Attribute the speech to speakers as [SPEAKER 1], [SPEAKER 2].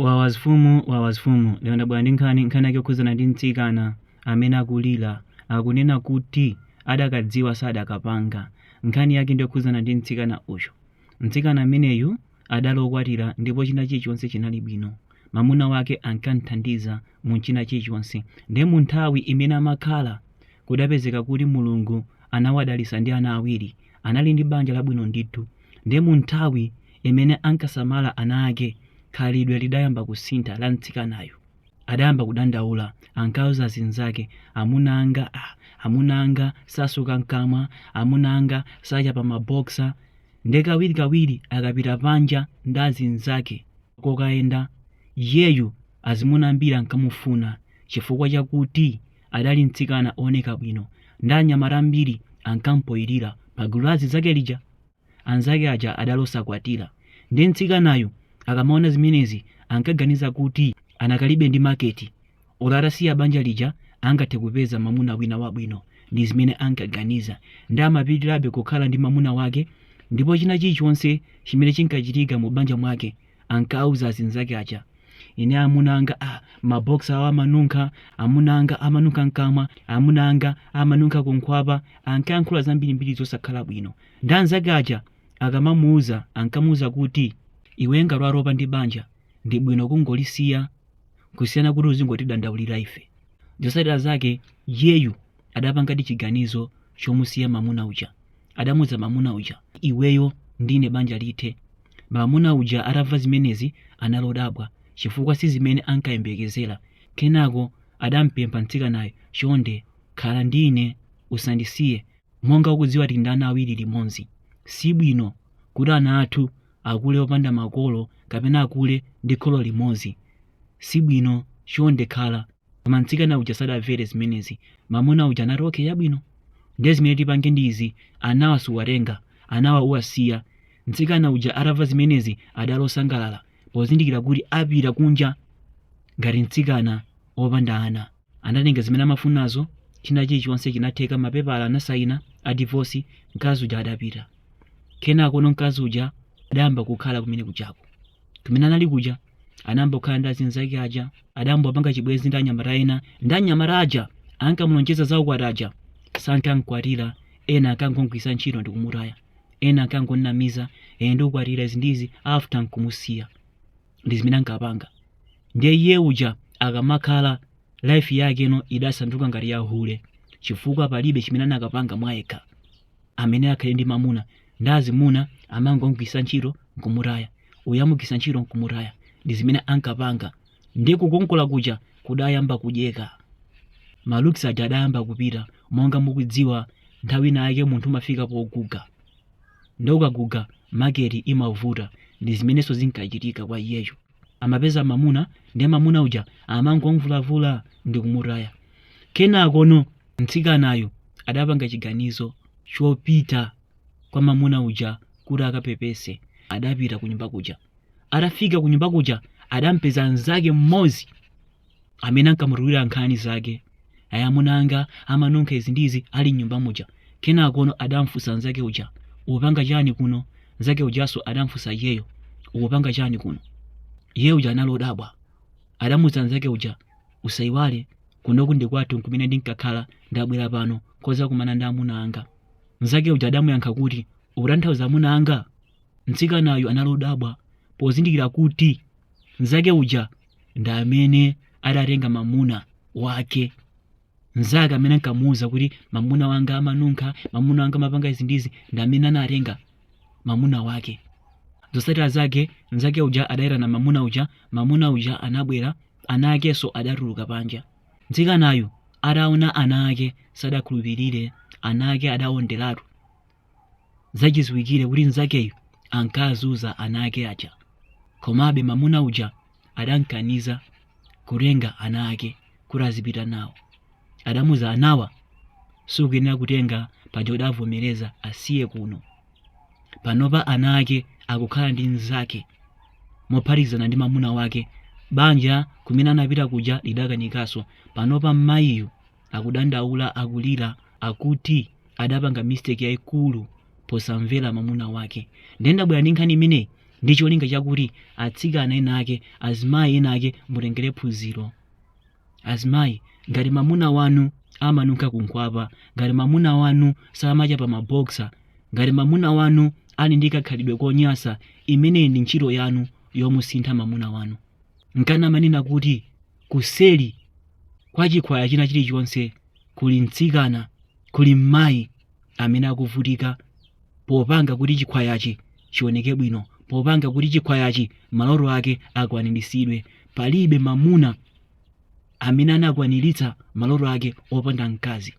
[SPEAKER 1] wawazifumu lero ndabwera ndi nkhani yake yokhuzana ndi mtsikana amene akulira akunena kuti adakadziwa sadakapanga. Nkhani yake ndi yokhuzana ndi mtsikana uyu. Mtsikana ameneyu adali okwatira ndipo china chilichonse chinali bwino. Mamuna wake ankamthandiza mu china chilichonse. Ndi mu nthawi imene amakhala kudapezeka kuti Mulungu anawadalitsa ndi ana awiri, anali ndi banja labwino ndithu. Ndi mu nthawi imene ankasamala ana ake, khalidwe lidayamba kusintha la mtsikanayo. Adayamba kudandaula, ankauza zinzake, amuna anga sasuka mkamwa, amuna anga sachapa maboksa. Ndi kawirikawiri akapita panja ndi azinzake kokayenda, yeyu azimunambira ankamufuna chifukwa chakuti adali mtsikana oneka bwino. Ndi anyamata ambiri ankampoyirira pagulu la azinzake lija. Anzake aja adali osakwatira. Ndi mtsikanayo akamaona zimenezi ankaganiza kuti anakalibe ndi maketi, atasiya banja lija angathe kupeza mamuna wina wabwino. Ndi zimene ankaganiza. Ndi amapitirabe kukhala ndi mamuna wake, ndipo china chilichonse chimene chinkachitika mu banja mwake ankauza azinzake aja, ine amuna anga maboksa awo amanunkha, amuna anga amanunkha mkamwa, amuna anga amanunkha kunkhwapa. Ankayankhula zambirimbiri zosakhala bwino. Ndi anzake aja akamamuuza ankamuuza kuti iwe ngati waropa ndi banja ndi bwino kungolisiya kusiyana kuti uzingotidandaulira ife. Zotsatira zake yeyu adapangadi chiganizo chomusiya mamuna uja. Adamuza mamuna uja, iweyo ndine banja lithe. Mamuna uja atamva zimenezi analodabwa chifukwa si zimene ankayembekezera. Kenako adampempha mtsikanayo, chonde khala ndine usandisiye, monga ukudziwa tili ndi ana awiri limodzi. Si bwino kuti ana athu akule opanda makolo kapena akule ndi kholo limodzi. Si bwino, chonde khala. Koma mtsikana uja sadamvere zimenezi. Mamuna uja anati okay yabwino, ndi zimene tipange ndi izi, anawa siwatenga, anawa uwasiya. Mtsikana uja atamva zimenezi adali osangalala pozindikira kuti apita kunja ngati mtsikana opanda ana. Anatenga zimene amafunazo, china chilichonse chinatheka, mapepala anasaina a divorce, mkazi uja adapita. Kenako mkazi uja adayamba kukhala kumene kujako. Kumene anali kuja anayamba kukhala ndi azinzake aja, adayamba kupanga chibwenzi ndi anyamata ena. Ndi anyamata aja ankamulonjeza za ukwati aja sankamkwatira, ena ankangogwisa ntchito ndi kumutaya, ena ankangonamiza ndi ukwatira izi ndizi after nkumusiya. Ndi zimene ankapanga. Ndiye iye uja akamakhala life yake ino idasanduka ngati ya hule chifukwa palibe chimene anakapanga mwayekha. Amene akhale ndi mamuna ndi azimuna amangogwisa ntchito nkumutaya, uyamugwisa ntchito nkumutaya. Ndi zimene ankapanga. Ndi kukongola kuja kudayamba kudyeka. Malooks aja adayamba kupita. Monga mukudziwa nthawi yake munthu umafika poguga. Ndi ukaguga maketi imavuta. Ndi zimenenso zinkachitika kwa iyeyo. Amapeza mamuna ndi mamuna uja amangomvulavula ndi kumutaya. Kenako mtsikanayo adapanga chiganizo chopita kwa mamuna uja kuti akapepese. Adapita ku nyumba kuja. Atafika ku nyumba kuja adampeza anzake mmodzi amene ankamutulira nkhani zake. Amuna anga amanunkha izi ndizi ali nyumba muja. Kenako adamfunsa anzake uja, upanga chani kuno? Nzake ujaso adamfunsa iyeyo, upanga chani kuno? Iye uja analodabwa. Adamuza anzake uja, usaiwale kunoku ndi kwathu kumene ndinkakhala, ndabwera pano koza kumana ndi amuna anga. Nzake uja adamuyankha kuti, ukutanthauza amuna anga? Mtsikanayo analodabwa pozindikira kuti nzake uja ndi amene adatenga mamuna wake. Nzake amene ankamuuza kuti mamuna wanga amanunkha, mamuna wanga amapanga izi ndizi, ndi amene anatenga mamuna wake. Zotsatira zake nzake uja adayitana mamuna uja anabwera, ana akenso adatuluka panja. Mtsikanayo ataona ana ake sadakhulupirire, ana ake adawonderatu. Zachiziwikire kuti nzakeyo ankazunza ana ake aja. Komabe mamuna uja adankaniza kutenga ana ake kuti azipita nawo. Adamuza anawa sukuyenera kutenga paja udavomereza asiye kuno. Panopa ana ake akukhala ndi nzake mophatikizana ndi mamuna wake. Banja kumene anapita kuja lidakanikaso. Panopa mayiyo akudandaula, akulira, akuti adapanga mistake yayikulu posamvera mamuna wake. Ndenda bwera ndi nkhani imene ndi cholinga chakuti atsikana ena ake, azimayi ena ake mutengere phunziro. Azimayi, ngati mamuna wanu amanunkha kunkhwapa, ngati mamuna wanu samadya pa maboksa, ngati mamuna wanu ali ndi kakhalidwe konyasa, imeneyi ndi ntchito yanu yomusintha mamuna wanu. Nkana amanena kuti kuseli kwa chikhwaya china chilichonse kuli mtsikana, kuli mmayi amene akuvutika popanga kuti chikhwayachi chioneke bwino, popanga kuti chikhwayachi maloto ake akwaniritsidwe. Palibe mamuna amene anakwaniritsa maloto ake opanda mkazi.